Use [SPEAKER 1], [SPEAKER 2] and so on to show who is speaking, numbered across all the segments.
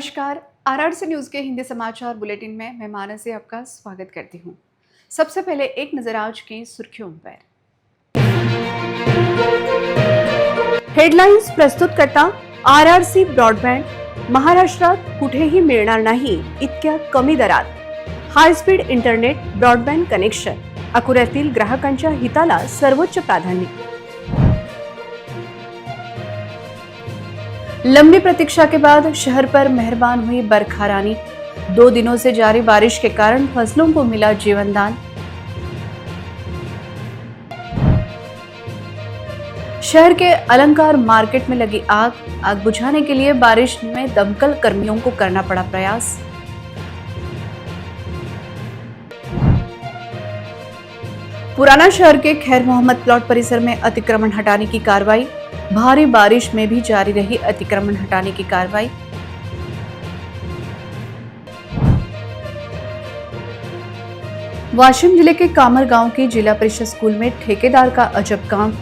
[SPEAKER 1] नमस्कार। RRC news के हिंदी समाचार बुलेटिन में मैं मानसी आपका स्वागत करती हूँ। सबसे पहले एक नजर आज की सुर्खियों पर। हेडलाईन्स प्रस्तुत करता आरआरसी ब्रॉडबँड। महाराष्ट्रात कुठेही मिळणार नाही इतक्या कमी दरात high speed internet broadband connection. अकोल्यातील ग्राहकांच्या हिताला सर्वोच्च प्राधान्य। लंबी प्रतीक्षा के बाद शहर पर मेहरबान हुई बरखा रानी। 2 दिनों से जारी बारिश के कारण फसलों को मिला जीवनदान। शहर के अलंकार मार्केट में लगी आग बुझाने के लिए बारिश में दमकल कर्मियों को करना पड़ा प्रयास। पुराना शहर के खैर मोहम्मद प्लॉट परिसर में अतिक्रमण हटाने की कार्रवाई। भारी बारिश में भी जारी रही अतिक्रमण हटाने की कार्रवाई। वाशिम जिले के कामर गांव की जिला परिषद स्कूल में ठेकेदार का अजब काम।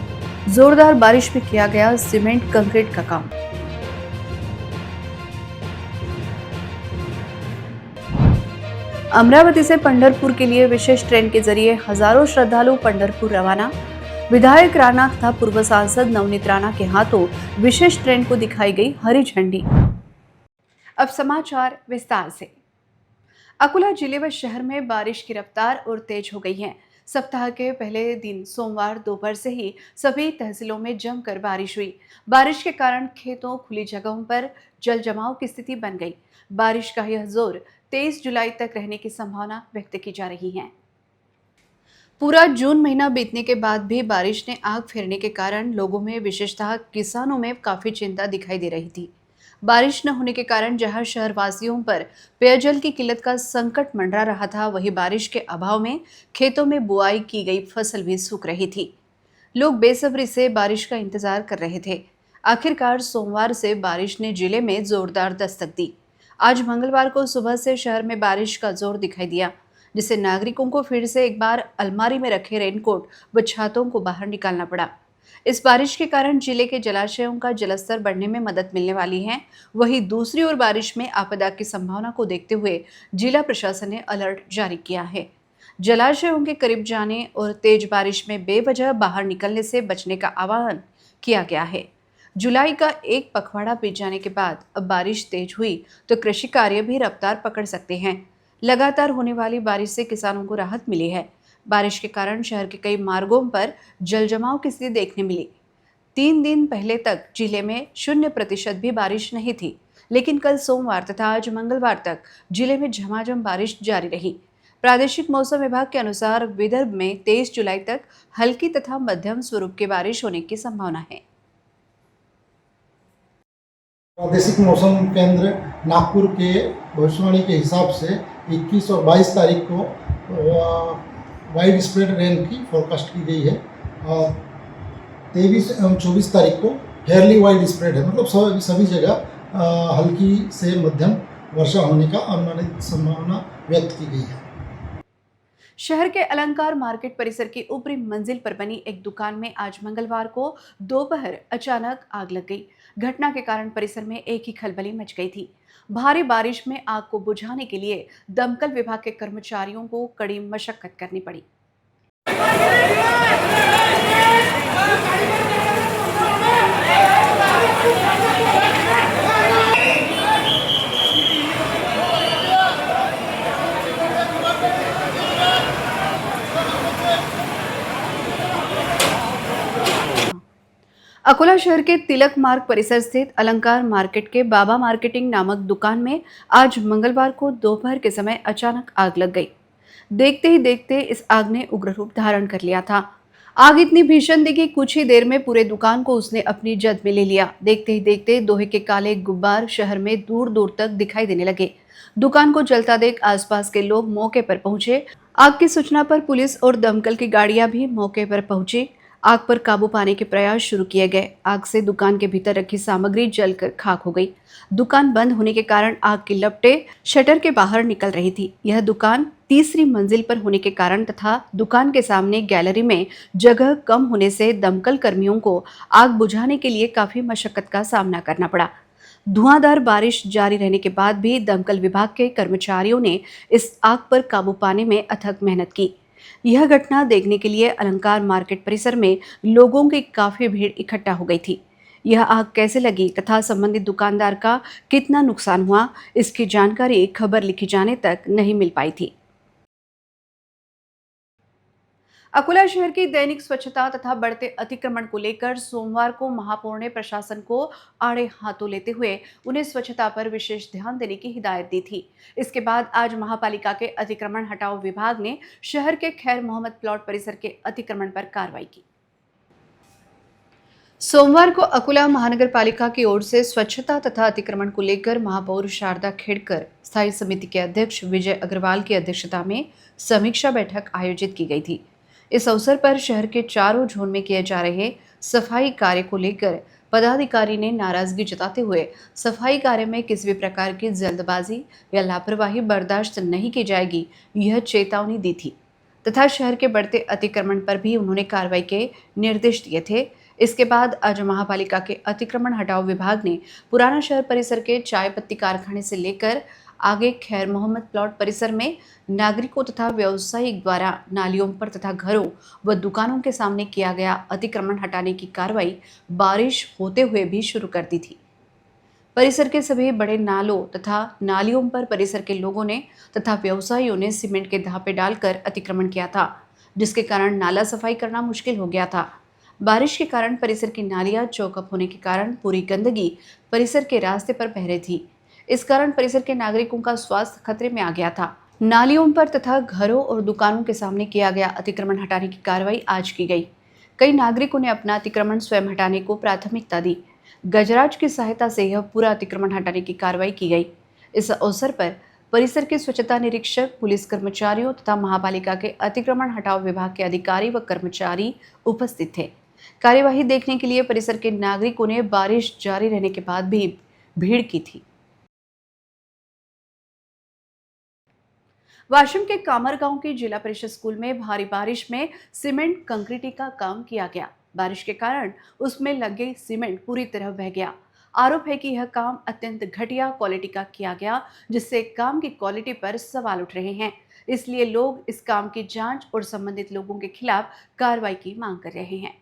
[SPEAKER 1] जोरदार बारिश में किया गया सीमेंट कंक्रीट का काम। अमरावती से पंढरपुर के लिए विशेष ट्रेन के जरिए हजारों श्रद्धालु पंढरपुर रवाना। विधायक राणा तथा पूर्व सांसद नवनीत राणा के हाथों विशेष ट्रेन को दिखाई गई हरी झंडी। अब समाचार विस्तार से। अकोला जिले व शहर में बारिश की रफ्तार और तेज हो गई है। सप्ताह के पहले दिन सोमवार दोपहर से ही सभी तहसीलों में जमकर बारिश हुई। बारिश के कारण खेतों खुली जगहों पर जल जमाव की स्थिति बन गई। बारिश का यह जोर 23 जुलाई तक रहने की संभावना व्यक्त की जा रही है। पूरा जून महीना बीतने के बाद भी बारिश ने आग फेरने के कारण लोगों में विशेषतः किसानों में काफी चिंता दिखाई दे रही थी। बारिश न होने के कारण जहां शहरवासियों पर पेयजल की किल्लत का संकट मंडरा रहा था, वहीं बारिश के अभाव में खेतों में बुआई की गई फसल भी सूख रही थी। लोग बेसब्री से बारिश का इंतजार कर रहे थे। आखिरकार सोमवार से बारिश ने जिले में जोरदार दस्तक दी। आज मंगलवार को सुबह से शहर में बारिश का जोर दिखाई दिया, जिससे नागरिकों को फिर से एक बार अलमारी में रखे रेनकोट व छातों को बाहर निकालना पड़ा। इस बारिश के कारण जिले के जलाशयों का जलस्तर बढ़ने में मदद मिलने वाली है। वहीं दूसरी ओर बारिश में आपदा की संभावना को देखते हुए जिला प्रशासन ने अलर्ट जारी किया है। जलाशयों के करीब जाने और तेज बारिश में बेवजह बाहर निकलने से बचने का आह्वान किया गया है। जुलाई का एक पखवाड़ा बीत जाने के बाद अब बारिश तेज हुई तो कृषि कार्य भी रफ्तार पकड़ सकते हैं। लगातार होने वाली बारिश से किसानों को राहत मिली है। बारिश के कारण शहर के कई मार्गों पर जल जमाव की स्थिति देखने मिली। 3 दिन पहले तक जिले में 0% भी बारिश नहीं थी, लेकिन कल सोमवार तथा आज मंगलवार तक जिले में झमाझम बारिश जारी रही। प्रादेशिक मौसम विभाग के अनुसार विदर्भ में 23 जुलाई तक हल्की तथा मध्यम स्वरूप की बारिश होने की संभावना है।
[SPEAKER 2] प्रादेशिक मौसम केंद्र नागपुर के भविष्यवाणी के हिसाब से 21 और 22 तारीख को वाइड स्प्रेड रेन की फोरकास्ट की गई है। 23 एवं 24 तारीख को फेयरली वाइड स्प्रेड है, मतलब सभी जगह हल्की से मध्यम वर्षा होने का अनुमानित संभावना व्यक्त की गई है।
[SPEAKER 1] शहर के अलंकार मार्केट परिसर की ऊपरी मंजिल पर बनी एक दुकान में आज मंगलवार को दोपहर अचानक आग लग गई। घटना के कारण परिसर में एक ही खलबली मच गई थी। भारी बारिश में आग को बुझाने के लिए दमकल विभाग के कर्मचारियों को कड़ी मशक्कत करनी पड़ी। अकोला शहर के तिलक मार्ग परिसर स्थित अलंकार मार्केट के बाबा मार्केटिंग नामक दुकान में आज मंगलवार को दोपहर के समय अचानक आग लग गई। देखते ही देखते इस आग ने उग्र रूप धारण कर लिया था। आग इतनी भीषण थी कि कुछ ही देर में पूरे दुकान को उसने अपनी जद में ले लिया। देखते ही देखते लोहे के काले गुब्बार शहर में दूर दूर तक दिखाई देने लगे। दुकान को जलता देख आसपास के लोग मौके पर पहुंचे। आग की सूचना पर पुलिस और दमकल की गाड़ियां भी मौके पर पहुंची। आग पर काबू पाने के प्रयास शुरू किए गए। आग से दुकान के भीतर रखी सामग्री जलकर खाक हो गई। दुकान बंद होने के कारण आग की लपटें शटर के बाहर निकल रही थी। यह दुकान तीसरी मंजिल पर होने के कारण तथा दुकान के सामने गैलरी में जगह कम होने से दमकल कर्मियों को आग बुझाने के लिए काफी मशक्कत का सामना करना पड़ा। धुआंधार बारिश जारी रहने के बाद भी दमकल विभाग के कर्मचारियों ने इस आग पर काबू पाने में अथक मेहनत की। यह घटना देखने के लिए अलंकार मार्केट परिसर में लोगों की काफी भीड़ इकट्ठा हो गई थी। यह आग कैसे लगी तथा संबंधित दुकानदार का कितना नुकसान हुआ, इसकी जानकारी खबर लिखी जाने तक नहीं मिल पाई थी। अकोला शहर की दैनिक स्वच्छता तथा बढ़ते अतिक्रमण को लेकर सोमवार को महापौर ने प्रशासन को आड़े हाथों लेते हुए उन्हें स्वच्छता पर विशेष ध्यान देने की हिदायत दी थी। इसके बाद आज महापालिका के अतिक्रमण हटाओ विभाग ने शहर के खैर मोहम्मद प्लॉट परिसर के अतिक्रमण पर कार्रवाई की। सोमवार को अकोला महानगर पालिका की ओर से स्वच्छता तथा अतिक्रमण को लेकर महापौर शारदा खेड़कर स्थायी समिति के अध्यक्ष विजय अग्रवाल की अध्यक्षता में समीक्षा बैठक आयोजित की गई थी। इस अवसर पर शहर के चारों जोन में किए जा रहे सफाई कार्य को लेकर पदाधिकारी ने नाराजगी जताते हुए सफाई कार्य में किसी भी प्रकार की जल्दबाजी या लापरवाही बर्दाश्त नहीं की जाएगी, यह चेतावनी दी थी तथा शहर के बढ़ते अतिक्रमण पर भी उन्होंने कार्रवाई के निर्देश दिए थे। इसके बाद आज महापालिका के अतिक्रमण हटाओ विभाग ने पुराना शहर परिसर के चाय पत्ती कारखाने से लेकर आगे खैर मोहम्मद प्लॉट परिसर में नागरिकों तथा व्यवसायिक द्वारा नालियों पर तथा घरों व दुकानों के सामने किया गया अतिक्रमण हटाने की कार्रवाई बारिश होते हुए भी शुरू कर दी थी। परिसर के सभी बड़े नालों तथा नालियों पर परिसर के लोगों ने तथा व्यवसायियों ने सीमेंट के धापे डालकर अतिक्रमण किया था, जिसके कारण नाला सफाई करना मुश्किल हो गया था। बारिश के कारण परिसर की नालियां चौकअप होने के कारण पूरी गंदगी परिसर के रास्ते पर बह रही थी। इस कारण परिसर के नागरिकों का स्वास्थ्य खतरे में आ गया था। नालियों पर तथा घरों और दुकानों के सामने किया गया अतिक्रमण हटाने की कार्रवाई आज की गई। कई नागरिकों ने अपना अतिक्रमण स्वयं हटाने को प्राथमिकता दी। गजराज की सहायता से यह पूरा अतिक्रमण हटाने की कार्रवाई की गई। इस अवसर पर परिसर के स्वच्छता निरीक्षक, पुलिस कर्मचारियों तथा महापालिका के अतिक्रमण हटाओ विभाग के अधिकारी व कर्मचारी उपस्थित थे। कार्यवाही देखने के लिए परिसर के नागरिकों ने बारिश जारी रहने के बाद भी भीड़ की थी। वाशिम के कामर गांव के जिला परिषद स्कूल में भारी बारिश में सीमेंट कंक्रीटी का काम किया गया। बारिश के कारण उसमें लगे सीमेंट पूरी तरह बह गया। आरोप है कि यह काम अत्यंत घटिया क्वालिटी का किया गया, जिससे काम की क्वालिटी पर सवाल उठ रहे हैं। इसलिए लोग इस काम की जांच और संबंधित लोगों के खिलाफ कार्रवाई की मांग कर रहे हैं।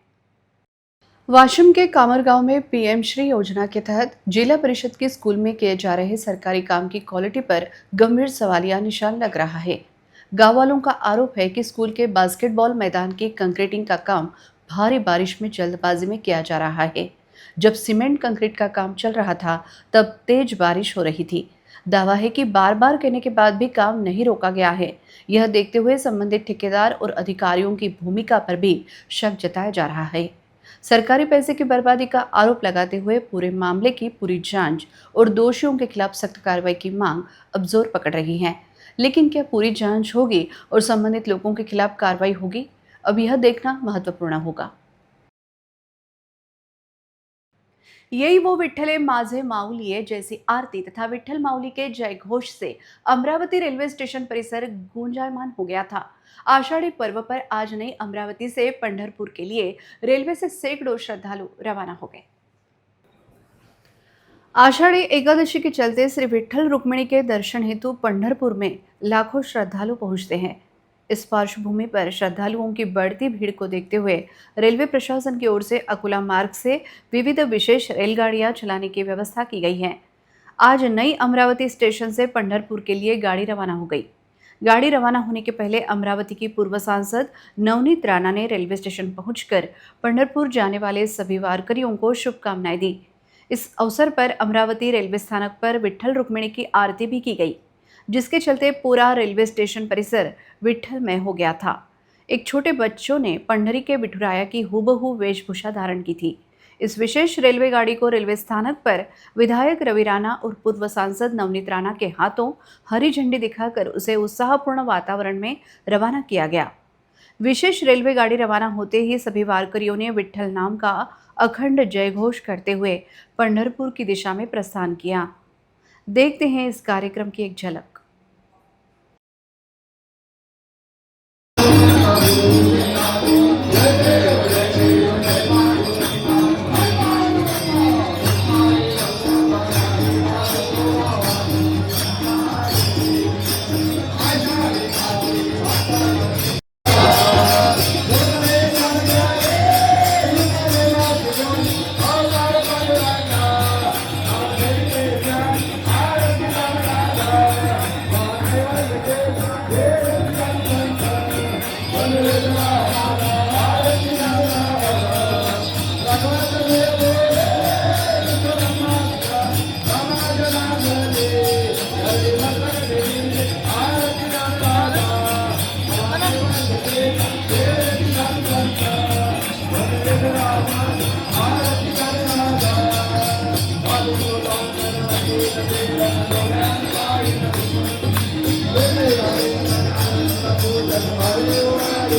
[SPEAKER 1] वाशिम के कामर गांव में पीएम श्री योजना के तहत जिला परिषद के स्कूल में किए जा रहे सरकारी काम की क्वालिटी पर गंभीर सवालिया निशान लग रहा है। गांव वालों का आरोप है कि स्कूल के बास्केटबॉल मैदान की कंक्रीटिंग का काम भारी बारिश में जल्दबाजी में किया जा रहा है। जब सीमेंट कंक्रीट का काम चल रहा था तब तेज बारिश हो रही थी। दावा है कि बार बार कहने के बाद भी काम नहीं रोका गया है। यह देखते हुए संबंधित ठेकेदार और अधिकारियों की भूमिका पर भी शक जताया जा रहा है। सरकारी पैसे की बर्बादी का आरोप लगाते हुए पूरे मामले की पूरी जांच और दोषियों के खिलाफ सख्त कार्रवाई की मांग अब जोर पकड़ रही है। लेकिन क्या पूरी जांच होगी और संबंधित लोगों के खिलाफ कार्रवाई होगी, अब यह देखना महत्वपूर्ण होगा। यही वो विठ्ठले माझे माऊलिये जैसी आरती तथा विठ्ठल माऊली के जय घोष से अमरावती रेलवे स्टेशन परिसर गूंजायमान हो गया था। आषाढ़ी पर्व पर आज नई अमरावती से पंढरपुर के लिए रेलवे से सैकड़ों श्रद्धालु रवाना हो गए। आषाढ़ी एकादशी के चलते श्री विठ्ठल रुक्मिणी के दर्शन हेतु पंढरपुर में लाखों श्रद्धालु पहुंचते हैं। इस पार्श्वभूमि पर श्रद्धालुओं की बढ़ती भीड़ को देखते हुए रेलवे प्रशासन की ओर से अकोला मार्ग से विविध विशेष रेलगाड़ियां चलाने की व्यवस्था की गई है। आज नई अमरावती स्टेशन से पंढरपुर के लिए गाड़ी रवाना हो गई। गाड़ी रवाना होने के पहले अमरावती की पूर्व सांसद नवनीत राणा ने रेलवे स्टेशन पहुंचकर पंढरपुर जाने वाले सभी वारकरियों को शुभकामनाएं दी। इस अवसर पर अमरावती रेलवे स्थानक पर विठ्ठल रुक्मिणी की आरती भी की गई, जिसके चलते पूरा रेलवे स्टेशन परिसर विठ्ठलमय हो गया था। एक छोटे बच्चों ने पंढरी के बिठुराया की हूबहू वेशभूषा धारण की थी। इस विशेष रेलवे गाड़ी को रेलवे स्थानक पर विधायक रवि राणा और पूर्व सांसद नवनीत राणा के हाथों हरी झंडी दिखाकर उसे उत्साहपूर्ण वातावरण में रवाना किया गया। विशेष रेलवे गाड़ी रवाना होते ही सभी वारकरियों ने विठ्ठल नाम का अखंड जय घोष करते हुए पंढरपुर की दिशा में प्रस्थान किया। देखते हैं इस कार्यक्रम की एक झलक। नीट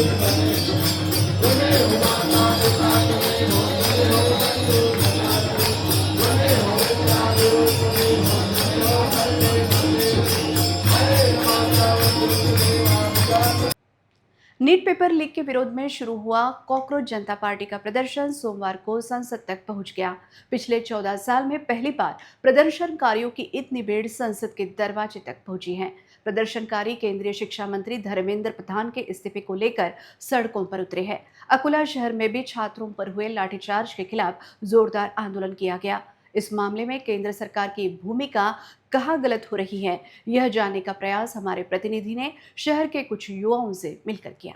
[SPEAKER 1] पेपर लीक के विरोध में शुरू हुआ कॉकरोच जनता पार्टी का प्रदर्शन सोमवार को संसद तक पहुंच गया। पिछले 14 साल में पहली बार प्रदर्शनकारियों की इतनी भीड़ संसद के दरवाजे तक पहुंची है। प्रदर्शनकारी केंद्रीय शिक्षा मंत्री धर्मेंद्र प्रधान के इस्तीफे को लेकर सड़कों पर उतरे हैं। अकोला शहर में भी छात्रों पर हुए लाठीचार्ज के खिलाफ जोरदार आंदोलन किया गया। इस मामले में केंद्र सरकार की भूमिका कहाँ गलत हो रही है, यह जानने का प्रयास हमारे प्रतिनिधि ने शहर के कुछ युवाओं से मिलकर किया।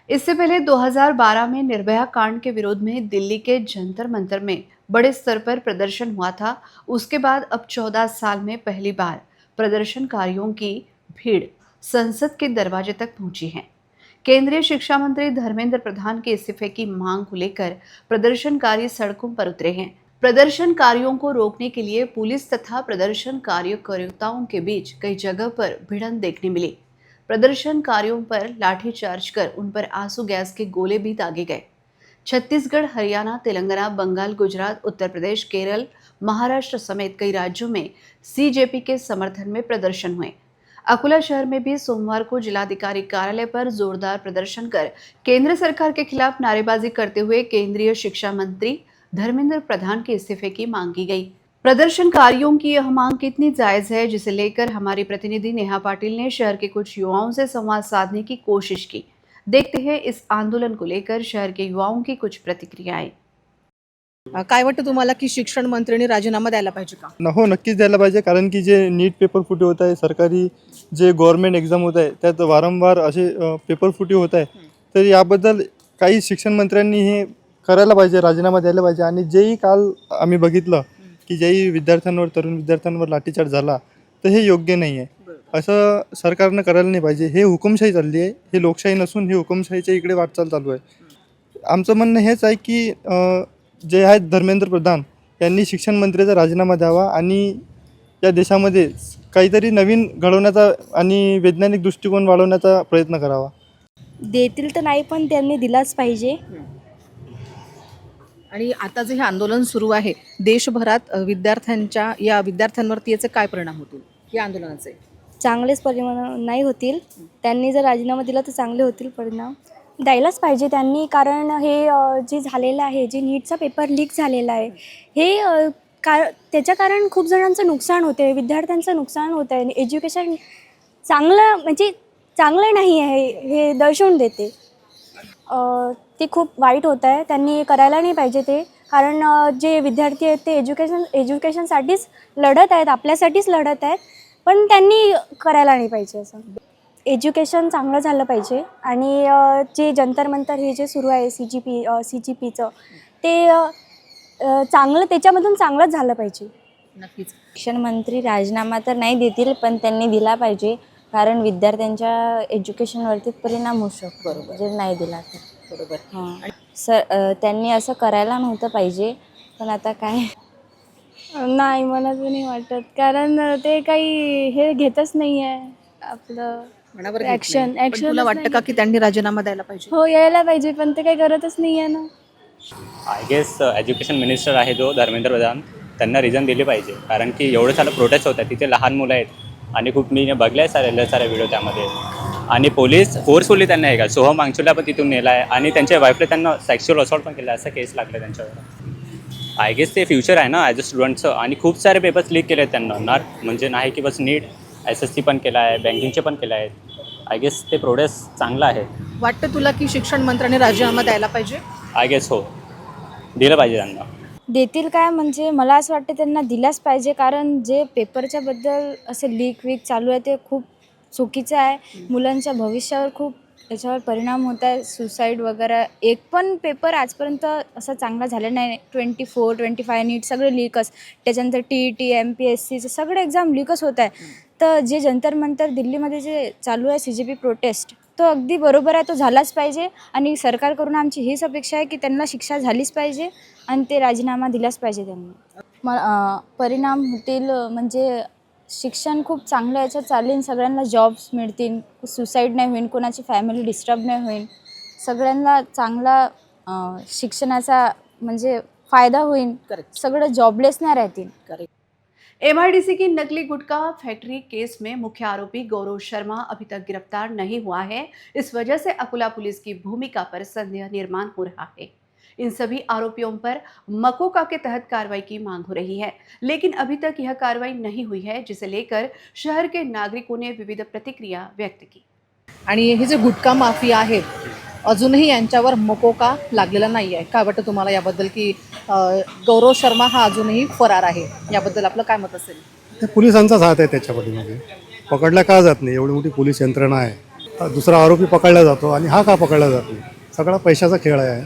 [SPEAKER 1] इससे पहले 2012 में निर्भया कांड के विरोध में दिल्ली के जंतर मंतर में बड़े स्तर पर प्रदर्शन हुआ था। उसके बाद अब 14 साल में पहली बार प्रदर्शनकारियों की भीड़ संसद के दरवाजे तक पहुंची है। केंद्रीय शिक्षा मंत्री धर्मेंद्र प्रधान के इस्तीफे की मांग को लेकर प्रदर्शनकारी सड़कों पर उतरे हैं। प्रदर्शनकारियों को रोकने के लिए पुलिस तथा प्रदर्शनकारियों के बीच कई जगह पर भिड़ंत देखने मिली। प्रदर्शनकारियों पर लाठीचार्ज कर उन पर आंसू गैस के गोले भी दागे गए। छत्तीसगढ़, हरियाणा, तेलंगाना, बंगाल, गुजरात, उत्तर प्रदेश, केरल, महाराष्ट्र समेत कई राज्यों में सीजेपी के समर्थन में प्रदर्शन हुए। अकोला शहर में भी सोमवार को जिलाधिकारी कार्यालय पर जोरदार प्रदर्शन कर केंद्र सरकार के खिलाफ नारेबाजी करते हुए केंद्रीय शिक्षा मंत्री धर्मेंद्र प्रधान के इस्तीफे की मांग की गई। प्रदर्शनकारियों की यह मांग कितनी जायज है, जिसे लेकर हमारी प्रतिनिधि नेहा पाटिल ने शहर के कुछ युवाओं से संवाद साधने की कोशिश की। देखते हैं इस आंदोलन को लेकर शहर के युवाओं की कुछ प्रतिक्रियाएं।
[SPEAKER 3] काय वाटतं तुम्हाला की शिक्षण मंत्र्यांनी राजीनामा द्यायला पाहिजे का?
[SPEAKER 4] हो, नक्कीच द्यायला पाहिजे. कारण की जे नीट पेपर फुटी होत आहे, सरकारी जे गव्हर्नमेंट एक्झाम होत आहे त्यात वारंवार असे पेपर फुटी होत आहे. तर याबद्दल काही शिक्षण मंत्र्यांनी हे करायला पाहिजे, राजीनामा द्यायला पाहिजे. आणि जेही काल आम्ही बघितलं की जेही विद्यार्थ्यांवर, तरुण विद्यार्थ्यांवर लाठीचार्ज झाला, तर हे योग्य नाही आहे. असं सरकारनं करायला नाही पाहिजे. हे हुकुमशाही चालली आहे, हे लोकशाही नसून हे हुकुमशाहीच्या इकडे वाटचाल चालू आहे. आमचं म्हणणं हेच आहे की जे आहेत धर्मेंद्र प्रधान यांनी शिक्षण मंत्र्याचा राजीनामा द्यावा आणि या देशामध्ये काहीतरी नवीन घडवण्याचा आणि वैज्ञानिक दृष्टिकोन वाढवण्याचा प्रयत्न करावा.
[SPEAKER 5] देतील तर नाही, पण त्यांनी दिलाच पाहिजे.
[SPEAKER 3] आणि आता जे हे आंदोलन सुरू आहे देशभरात विद्यार्थ्यांवरती याचे काय परिणाम होतील या आंदोलनाचे?
[SPEAKER 5] चांगलेच परिणाम नाही होतील. त्यांनी जर राजीनामा दिला तर चांगले होतील परिणाम. द्यायलाच पाहिजे त्यांनी, कारण हे जे झालेलं आहे, जे नीटचा पेपर लीक झालेला आहे, हे त्याच्या कारण खूप जणांचं नुकसान होते आहे, विद्यार्थ्यांचं नुकसान होतं आहे. एज्युकेशन चांगलं नाही आहे हे दर्शवून देते. ते खूप वाईट होत आहे. त्यांनी करायला नाही पाहिजे ते, कारण जे विद्यार्थी आहेत ते एज्युकेशनसाठीच लढत आहेत, आपल्यासाठीच लढत आहेत, पण त्यांनी करायला नाही पाहिजे. असं एज्युकेशन चांगलं झालं पाहिजे. आणि जे जंतर मंतर हे जे सुरू आहे CGPचं ते चांगलं, त्याच्यामधून चांगलंच झालं पाहिजे.
[SPEAKER 3] नक्कीच.
[SPEAKER 6] शिक्षण मंत्री राजीनामा तर नाही देतील, पण त्यांनी दिला पाहिजे, कारण विद्यार्थ्यांच्या एज्युकेशनवरती परिणाम होऊ शकतो. बरोबर, जर नाही दिला तर.
[SPEAKER 3] बरोबर.
[SPEAKER 6] हां, त्यांनी असं करायला नव्हतं पाहिजे, पण आता काय.
[SPEAKER 5] नाही, मला तर नाही वाटत, कारण ते काही हे घेतच नाही आहे आपलं
[SPEAKER 3] मनावर
[SPEAKER 5] ॲक्शन.
[SPEAKER 3] तुला वाटतं का की त्यांनी राजीनामा द्यायला पाहिजे?
[SPEAKER 5] हो, यायला पाहिजे, पण ते काही करतच नाही आहे ना.
[SPEAKER 7] आय गेस एज्युकेशन मिनिस्टर आहे जो धर्मेंद्र प्रधान, त्यांना रिझन दिली पाहिजे. कारण की एवढं सारं प्रोटेस्ट होत आहे, तिथे लहान मुलं आहेत आणि खूप मी बघले आहे सारे व्हिडिओ त्यामध्ये. आणि पोलीस फोर्सफुली त्यांना का सोहम मांगचूला पण तिथून नेला आहे आणि त्यांच्या वाईफला त्यांना सेक्शुअल असॉल्ट पण केला, असं केस लागलं त्यांच्यावर. आय गेस ते फ्युचर आहे ना ॲज अ स्टुडंटचं. आणि खूप सारे पेपर्स लीक केले आहेत त्यांना, म्हणजे नाही की बस नीट, SSC पण केला आहे, बँकिंगचे पण केलं आहे. आय गेस ते प्रोटेस्ट चांगलं आहे.
[SPEAKER 3] वाटतं तुला की शिक्षण मंत्र्यांनी राजीनामा द्यायला पाहिजे?
[SPEAKER 7] आय गेस हो, दिलं पाहिजे त्यांना.
[SPEAKER 5] देतील काय, म्हणजे मला असं वाटतं त्यांना दिलाच पाहिजे, कारण जे पेपरच्या बद्दल असं लीक चालू आहे ते खूप चुकीचं आहे. मुलांच्या भविष्यावर खूप त्याच्यावर परिणाम होत आहे, सुसाईड वगैरे. एक पण पेपर आजपर्यंत असं चांगला झालं नाही. 24, 25 नीट सगळे लीकच. त्याच्यानंतर TET, MPSCचं सगळे एक्झाम लीकच होत आहे. तर जे जंतर मंतर दिल्लीमध्ये जे चालू आहे CGP प्रोटेस्ट, तो अगदी बरोबर आहे, तो झालाच पाहिजे. आणि सरकारकडून आमची हीच अपेक्षा आहे की त्यांना शिक्षा झालीच पाहिजे आणि ते राजीनामा दिलाच पाहिजे त्यांनी. परिणाम होतील म्हणजे शिक्षण खूप चांगलं याच्यात चालेल, सगळ्यांना जॉब्स मिळतील, सुसाईड नाही होईल, कोणाची फॅमिली डिस्टर्ब नाही होईल, सगळ्यांना चांगला शिक्षणाचा म्हणजे फायदा होईल, सगळं जॉबलेस नाही राहतील.
[SPEAKER 1] एमआईडीसी की नकली गुटखा फैक्ट्री केस में मुख्य आरोपी गौरव शर्मा अभी तक गिरफ्तार नहीं हुआ है। इस वजह से अकोला पुलिस की भूमिका पर संदेह निर्माण हो रहा है। इन सभी आरोपियों पर मकोका के तहत कार्रवाई की मांग हो रही है, लेकिन अभी तक यह कार्रवाई नहीं हुई है, जिसे लेकर शहर के नागरिकों ने विविध प्रतिक्रिया व्यक्त की।
[SPEAKER 3] आणि हे जे गुटखा माफिया आहेत अजूनही यांच्यावर मकोका लागलेला नाही आहे. काय वाटतं तुम्हाला याबद्दल की गौरव शर्मा हा अजूनही फरार आहे, याबद्दल आपलं काय मत असेल?
[SPEAKER 8] ते पोलिसांचाच हात आहे त्याच्या पाठीमागे. पकडला का जात नाही? एवढी मोठी पोलीस यंत्रणा आहे. दुसरा आरोपी पकडला जातो आणि हा का पकडला जात नाही? सगळा पैशाचा खेळ आहे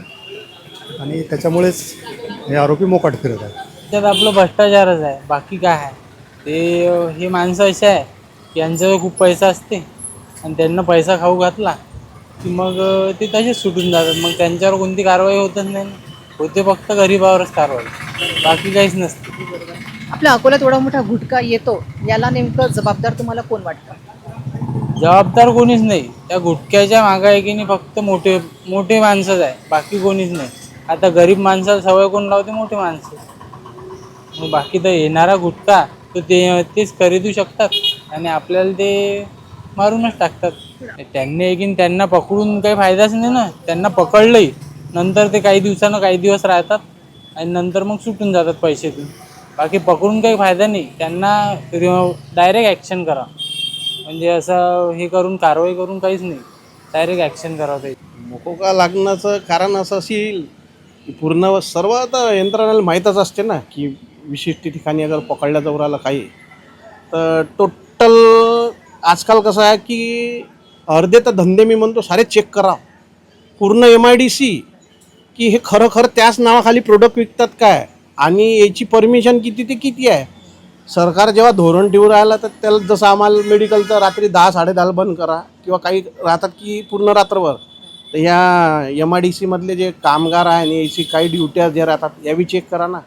[SPEAKER 8] आणि त्याच्यामुळेच हे आरोपी मोकाट फिरत आहेत.
[SPEAKER 9] त्यात आपलं भ्रष्टाचारच आहे, बाकी काय आहे. ते हे माणसं असे आहे की यांच्यावर खूप पैसा असते आणि त्यांना पैसा खाऊ घातला की मग ते तसेच सुटून जातात. मग त्यांच्यावर कोणती कारवाई होतच नाही, होते फक्त गरीबावरच कारवाई, बाकी काहीच नसते.
[SPEAKER 3] आपल्या अकोल्यात एवढा मोठा गुटखा येतो, याला नेमकं जबाबदार तुम्हाला कोण वाटतं?
[SPEAKER 9] जबाबदार कोणीच नाही. त्या गुटख्याच्या मागं आहे की नाही फक्त मोठे मोठे माणसंच आहे, बाकी कोणीच नाही. आता गरीब माणसाला सवय कोण लावते? मोठे माणसं. मग बाकी तर येणारा गुटखा तर तेच खरेदू शकतात आणि आपल्याला ते मारूनच टाकतात. त्यांनी एकीन त्यांना पकडून काही फायदाच नाही ना. त्यांना पकडलंही नंतर ते काही दिवस राहतात आणि नंतर मग सुटून जातात पैसे देऊन. बाकी पकडून काही फायदा नाही. त्यांना डायरेक्ट ॲक्शन करा, म्हणजे असं हे करून कारवाई करून काहीच नाही, डायरेक्ट ॲक्शन करा. ते
[SPEAKER 10] मकोका लागण्याचं कारण असं असेल की पूर्ण सर्व आता यंत्रणाला माहीतच असते ना की विशिष्ट ठिकाणी अगर पकडल्या जाऊ राहिलं काही तर टोटल आजकाल कसं आहे की अर्धे तर धंदे मी म्हणतो सारे चेक करा पूर्ण MIDC की हे खरं त्याच नावाखाली प्रोडक्ट विकतात काय आणि याची परमिशन किती ते किती आहे. सरकार जेव्हा धोरण ठेवून राहिलं तर त्याला जसं आम्हाला मेडिकलचं रात्री 10-10:30 बंद करा किंवा काही राहतात की पूर्ण रात्रभर, तर ह्या MIDC मधले जे कामगार आहे आणि याची काही ड्युट्या जे राहतात यावी चेक करा ना.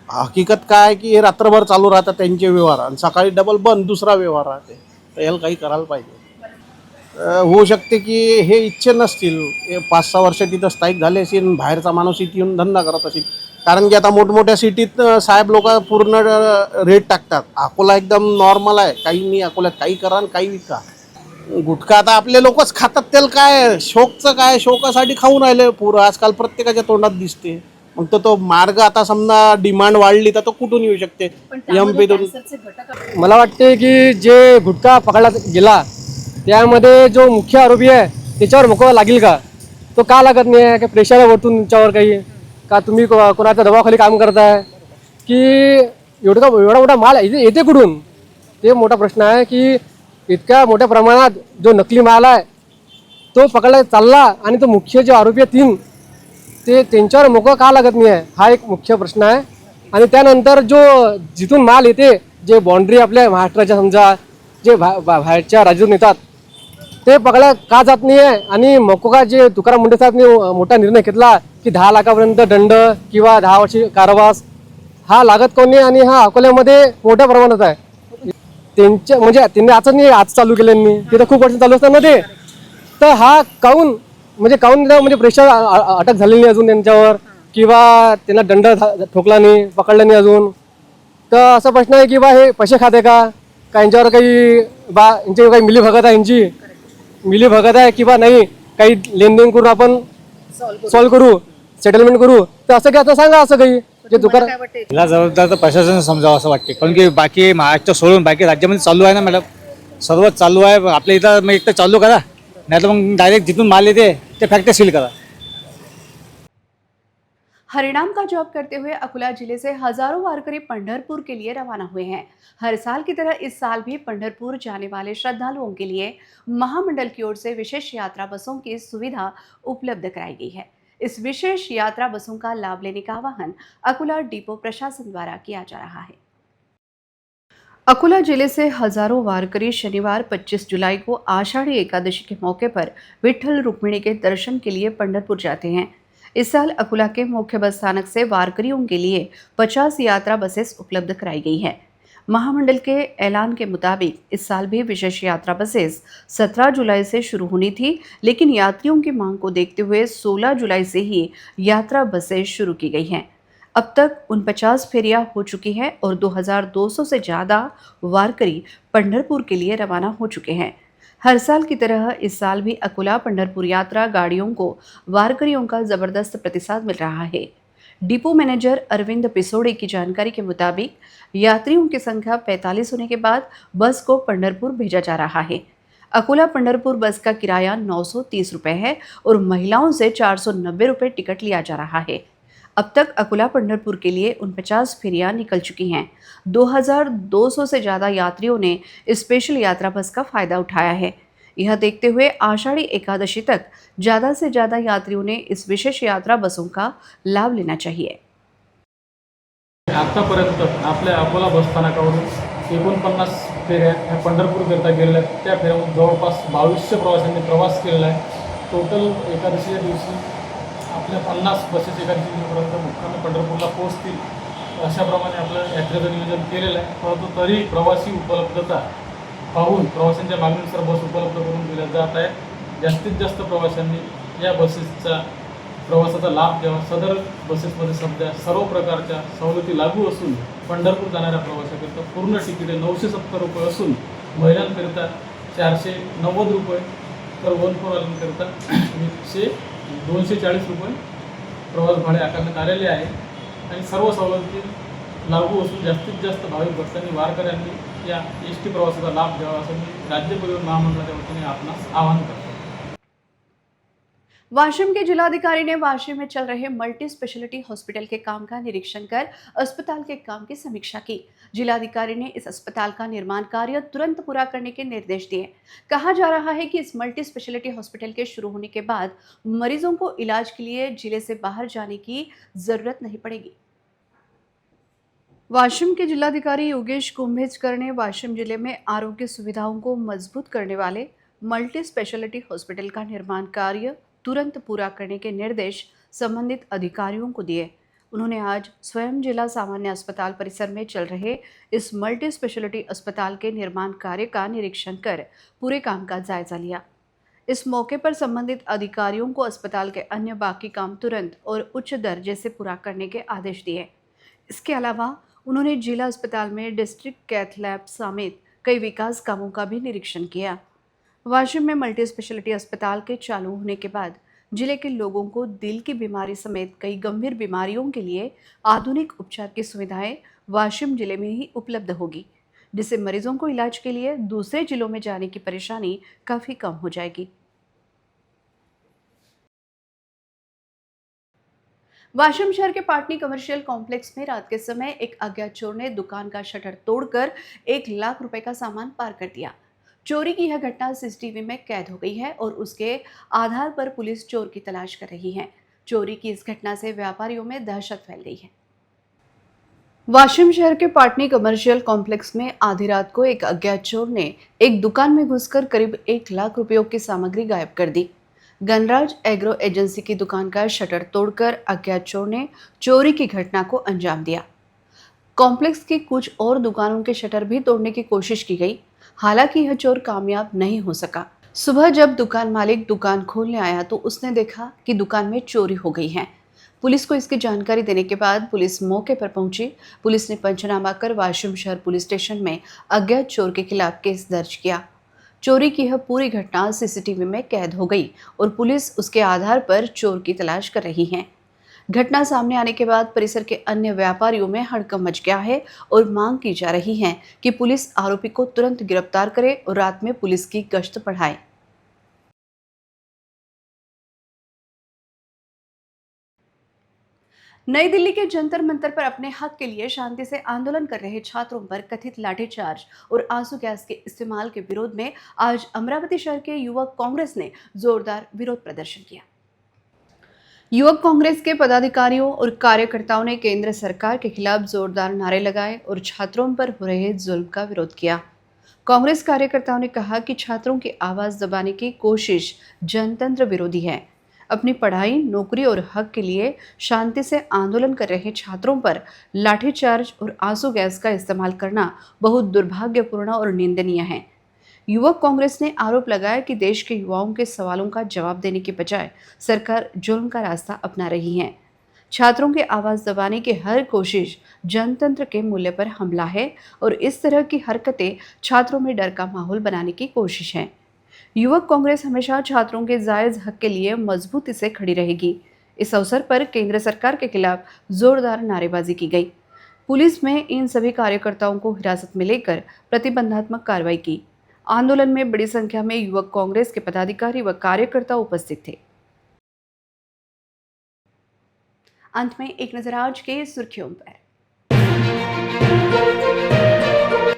[SPEAKER 10] हकीकत काय आहे की हे रात्रभर चालू राहतात त्यांचे व्यवहार आणि सकाळी डबल बंद दुसरा व्यवहार राहते. तर याला काही करायला पाहिजे. होऊ शकते की हे इच्छे नसतील, 5-6 वर्ष तिथं स्थायिक झाले असेल, बाहेरचा माणूस इथे येऊन धंदा करत असेल. कारण की आता मोठमोठ्या सिटीत साहेब लोक पूर्ण रेट टाकतात. अकोला एकदम नॉर्मल आहे, काही नाही अकोल्यात, काही करा आणि काही विका. गुटखा आता आपले लोकच खातात, त्याला काय शोकचं काय, शोकासाठी खाऊन राहिले पुरं आजकाल प्रत्येकाच्या तोंडात दिसते. मग तो मार्ग आता समजा डिमांड वाढली तर तो कुठून येऊ शकते? MP
[SPEAKER 11] मला वाटते की जे गुटखा पकडला गेला त्यामध्ये जो मुख्य आरोपी आहे त्याच्यावर मकोका लागेल का? तो का लागत नाही आहे? की प्रेशर वरतून तुमच्यावर काही का तुम्ही कोणाच्या दबावाखाली काम करताय की एवढा मोठा माल येते कुठून? ते मोठा प्रश्न आहे की इतक्या मोठ्या प्रमाणात जो नकली माल आहे तो पकडला चालला आणि तो मुख्य जे आरोपी आहे 3 ते त्यांच्यावर मकोका का लागत नाही आहे हा एक मुख्य प्रश्न आहे. आणि त्यानंतर जो जिथून माल येते, जे बाँड्री आपल्या महाराष्ट्राच्या समजा जे बाहेरच्या राज्यातून येतात ते पकडल्या का जात नाही आहे? आणि मकोका जे तुकाराम मुंडे साहेबने मोठा निर्णय घेतला की 10 लाखापर्यंत दंड किंवा 10 वर्षी कारावास, हा लागत कोणी आणि हा अकोल्यामध्ये मोठ्या प्रमाणात आहे. त्यांच्या म्हणजे त्यांनी आज चालू केल्यांनी ते तर खूप वर्ष चालू असताना ते तर हा काऊन म्हणजे प्रेशर अटक झालेली नाही अजून त्यांच्यावर किंवा त्यांना दंड ठोकला नाही, पकडला नाही अजून. तर असा प्रश्न आहे की हे पैसे खाते का यांच्यावर काही यांची काही मिलीभगत आहे, यांची मिलीभगत आहे किंवा नाही, काही लेनदेन करून आपण सॉल्व्ह करू, सेटलमेंट करू. तर असं काय सांगा, असं काही जे दुकान
[SPEAKER 12] याला जबाबदार तर प्रशासन समजावं असं वाटते. कारण की बाकी महाराष्ट्र सोडून बाकी राज्यामध्ये चालू आहे ना मॅडम, सर्वच चालू आहे. आपल्या इथं मग एक तर चालू करा, नहीं तो मग डायरेक्ट जितून माल लेते ते फैक्ट्री सील करा.
[SPEAKER 1] हरिनाम का जॉब करते हुए अकोला जिले से हजारों वारकरी पंढरपुर के लिए रवाना हुए हैं। हर साल की तरह इस साल भी पंढरपुर जाने वाले श्रद्धालुओं के लिए महामंडल की ओर से विशेष यात्रा बसों की सुविधा उपलब्ध कराई गई है। इस विशेष यात्रा बसों का लाभ लेने का आह्वान अकोला डिपो प्रशासन द्वारा किया जा रहा है। अकोला जिले से हजारों वारकरी शनिवार 25 जुलाई को आषाढ़ी एकादशी के मौके पर विट्ठल रुक्मिणी के दर्शन के लिए पंढरपुर जाते हैं। इस साल अकोला के मुख्य बस स्थानक से वारकरियों के लिए 50 यात्रा बसेस उपलब्ध कराई गई हैं। महामंडल के ऐलान के मुताबिक इस साल भी विशेष यात्रा बसेस 17 जुलाई से शुरू होनी थी, लेकिन यात्रियों की मांग को देखते हुए 16 जुलाई से ही यात्रा बसें शुरू की गई हैं। अब तक 49 फेरियां हो चुकी हैं और 2200 से ज़्यादा वारकरी पंढरपुर के लिए रवाना हो चुके हैं। हर साल की तरह इस साल भी अकोला पंढरपुर यात्रा गाड़ियों को वारकरियों का जबरदस्त प्रतिसाद मिल रहा है। डिपो मैनेजर अरविंद पिसोड़े की जानकारी के मुताबिक यात्रियों की संख्या 45 होने के बाद बस को पंढरपुर भेजा जा रहा है। अकोला पंढरपुर बस का किराया 930 रुपये है और महिलाओं से 490 रुपये टिकट लिया जा रहा है। अब तक अकोला पंढरपुर के लिए 49 फेरियां निकल चुकी हैं। 2200 से ज़्यादा यात्रियों ने स्पेशल यात्रा बस का फ़ायदा उठाया है। यह देखते हुए आषाढ़ी एकादशी तक ज़्यादा से ज़्यादा यात्रियों ने इस विशेष यात्रा बसों का लाभ लेना चाहिए।
[SPEAKER 13] आत्तापर्यंत आपल्या अकोला बसस्थानकावरून 49 फेऱ्या ह्या पंढरपूरकरता गेलेल्या आहेत. त्या फेऱ्यामध्ये जवळपास 2200 प्रवाशांनी प्रवास केलेला आहे. टोटल एकादशीच्या दिवशी आपल्या 50 बसेस एकादशीपर्यंत मुक्कामी पंढरपूरला पोहोचतील अशाप्रमाणे आपलं यात्रेचं नियोजन केलेलं आहे. परंतु तरी प्रवासी उपलब्धता पाहून प्रवाशांच्या मागणीनुसार बस उपलब्ध करून दिल्या जात आहे. जास्तीत जास्त प्रवाशांनी या बसेसचा प्रवासाचा लाभ घ्यावा. सदर बसेसमध्ये सध्या सर्व प्रकारच्या सवलती लागू असून पंढरपूर जाणाऱ्या प्रवाशाकरिता पूर्ण तिकिटे 970 रुपये असून महिलांकरिता 490 रुपये तर वन फोर वाल्यांकरिता 240 रुपये प्रवास भाडे आकारण्यात आलेले आहे आणि सर्व सवलती लागू असून जास्तीत जास्त भाविक भक्तांनी वारकऱ्यांनी या एस टी प्रवासाचा लाभ घ्यावा असं मी राज्य परिवहन महामंडळाच्या वतीने आपणास आवाहन करतो.
[SPEAKER 1] वाशिम के जिलाधिकारी ने वाशिम में चल रहे मल्टी स्पेशलिटी हॉस्पिटल के काम का निरीक्षण कर अस्पताल के काम की समीक्षा की। जिलाधिकारी ने इस अस्पताल का निर्माण कार्य तुरंत पूरा करने के निर्देश दिए। कहा जा रहा है कि इस मल्टी स्पेशलिटी हॉस्पिटल के शुरू होने के बाद मरीजों को इलाज के लिए जिले से बाहर जाने की जरूरत नहीं पड़ेगी। वाशिम के जिलाधिकारी योगेश कुंभेजकर ने वाशिम जिले में आरोग्य सुविधाओं को मजबूत करने वाले मल्टी स्पेशलिटी हॉस्पिटल का निर्माण कार्य तुरंत पूरा करने के निर्देश संबंधित अधिकारियों को दिए। उन्होंने आज स्वयं जिला सामान्य अस्पताल परिसर में चल रहे इस मल्टी स्पेशलिटी अस्पताल के निर्माण कार्य का निरीक्षण कर पूरे काम का जायजा लिया। इस मौके पर संबंधित अधिकारियों को अस्पताल के अन्य बाकी काम तुरंत और उच्च दर्जे से पूरा करने के आदेश दिए। इसके अलावा उन्होंने जिला अस्पताल में डिस्ट्रिक्ट कैथ लैब समेत कई विकास कामों का भी निरीक्षण किया। वाशिम में मल्टी स्पेशलिटी अस्पताल के चालू होने के बाद जिले के लोगों को दिल की बीमारी समेत कई गंभीर बीमारियों के लिए आधुनिक उपचार की सुविधाएं वाशिम जिले में ही उपलब्ध होगी, जिससे मरीजों को इलाज के लिए दूसरे जिलों में जाने की परेशानी काफ़ी कम हो जाएगी। वाशिम शहर के पाटनी कमर्शियल कॉम्प्लेक्स में रात के समय एक अज्ञात चोर ने दुकान का शटर तोड़कर 1 लाख रुपए का सामान पार कर दिया। चोरी की यह घटना सीसीटीवी में कैद हो गई है और उसके आधार पर पुलिस चोर की तलाश कर रही है। चोरी की इस घटना से व्यापारियों में दहशत फैल गई है। वाशिम शहर के पाटनी कमर्शियल कॉम्प्लेक्स में आधी रात को एक अज्ञात चोर ने एक दुकान में घुसकर करीब 1 लाख रुपयों की सामग्री गायब कर दी। गणराज एग्रो एजेंसी की दुकान का शटर तोड़कर अज्ञात चोर ने चोरी की घटना को अंजाम दिया। कॉम्प्लेक्स की कुछ और दुकानों के शटर भी तोड़ने की कोशिश की गई, हालांकि यह चोर कामयाब नहीं हो सका। सुबह जब दुकान मालिक दुकान खोलने आया तो उसने देखा कि दुकान में चोरी हो गई है। पुलिस को इसकी जानकारी देने के बाद पुलिस मौके पर पहुंची। पुलिस ने पंचनामा कर वाशिम शहर पुलिस स्टेशन में अज्ञात चोर के खिलाफ केस दर्ज किया। चोरी की यह पूरी घटना सीसीटीवी में कैद हो गई और पुलिस उसके आधार पर चोर की तलाश कर रही है। घटना सामने आने के बाद परिसर के अन्य व्यापारियों में हड़कंप मच गया है और मांग की जा रही है कि पुलिस आरोपी को तुरंत गिरफ्तार करे और रात में पुलिस की गश्त बढ़ाए। नई दिल्ली के जंतर मंतर पर अपने हक के लिए शांति से आंदोलन कर रहे छात्रों पर कथित लाठीचार्ज और आंसू गैस के इस्तेमाल के विरोध में आज अमरावती शहर के युवक कांग्रेस ने जोरदार विरोध प्रदर्शन किया। युवक कांग्रेस के पदाधिकारियों और कार्यकर्ताओं ने केंद्र सरकार के खिलाफ जोरदार नारे लगाए और छात्रों पर हो रहे जुल्म का विरोध किया। कांग्रेस कार्यकर्ताओं ने कहा कि छात्रों की आवाज़ दबाने की कोशिश जनतंत्र विरोधी है। अपनी पढ़ाई, नौकरी और हक के लिए शांति से आंदोलन कर रहे छात्रों पर लाठीचार्ज और आंसू गैस का इस्तेमाल करना बहुत दुर्भाग्यपूर्ण और निंदनीय है। युवक कांग्रेस ने आरोप लगाया कि देश के युवाओं के सवालों का जवाब देने के बजाय सरकार जुल्म का रास्ता अपना रही है। छात्रों की आवाज दबाने की हर कोशिश जनतंत्र के मूल्य पर हमला है और इस तरह की हरकतें छात्रों में डर का माहौल बनाने की कोशिश है। युवक कांग्रेस हमेशा छात्रों के जायज हक के लिए मजबूती से खड़ी रहेगी। इस अवसर पर केंद्र सरकार के खिलाफ जोरदार नारेबाजी की गई। पुलिस में इन सभी कार्यकर्ताओं को हिरासत में लेकर प्रतिबंधात्मक कार्रवाई की। आंदोलन में बड़ी संख्या में युवक कांग्रेस के पदाधिकारी व कार्यकर्ता उपस्थित थे। अंत में एक नजर आज के सुर्खियों पर।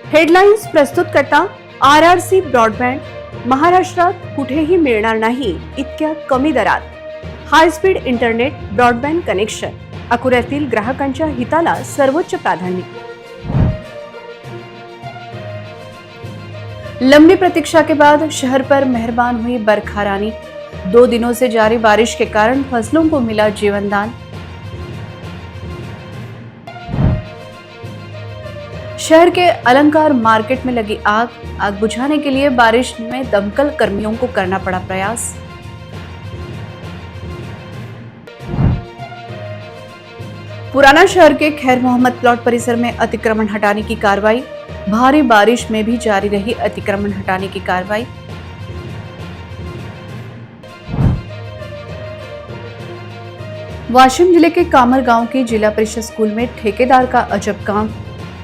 [SPEAKER 1] हेडलाइन्स प्रस्तुत करता RRC ब्रॉडबँड। महाराष्ट्रात कुठेही मिळणार नाही इतक्या कमी दरात high speed internet broadband connection. अकोल्यातील ग्राहकांच्या हिताला सर्वोच्च प्राधान्य। लंबी प्रतीक्षा के बाद शहर पर मेहरबान हुई बरखारानी। 2 दिनों से जारी बारिश के कारण फसलों को मिला जीवनदान। शहर के अलंकार मार्केट में लगी आग बुझाने के लिए बारिश में दमकल कर्मियों को करना पड़ा प्रयास। पुराना शहर के खैर मोहम्मद प्लॉट परिसर में अतिक्रमण हटाने की कार्रवाई। भारी बारिश में भी जारी रही अतिक्रमण हटाने की कार्रवाई। वाशिम जिले के कामर गांव के जिला परिषद स्कूल में ठेकेदार का अजब काम।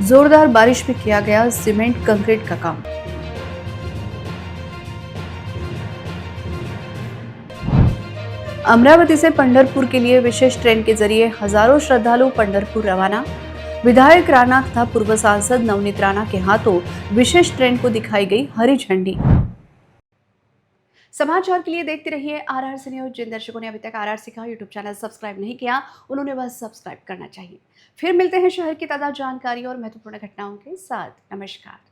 [SPEAKER 1] जोरदार बारिश में किया गया सीमेंट कंक्रीट का काम। अमरावती से पंढरपुर के लिए विशेष ट्रेन के जरिए हजारों श्रद्धालु पंढरपुर रवाना। विधायक राणा तथा पूर्व सांसद नवनीत राणा के हाथों विशेष ट्रेन को दिखाई गई हरी झंडी। समाचार के लिए देखते रहिए RRC न्यूज। जिन दर्शकों ने अभी तक RRC का यूट्यूब चैनल सब्सक्राइब नहीं किया उन्होंने बस सब्सक्राइब करना चाहिए। फिर मिलते हैं शहर की ताज़ा जानकारी और महत्वपूर्ण घटनाओं के साथ। नमस्कार।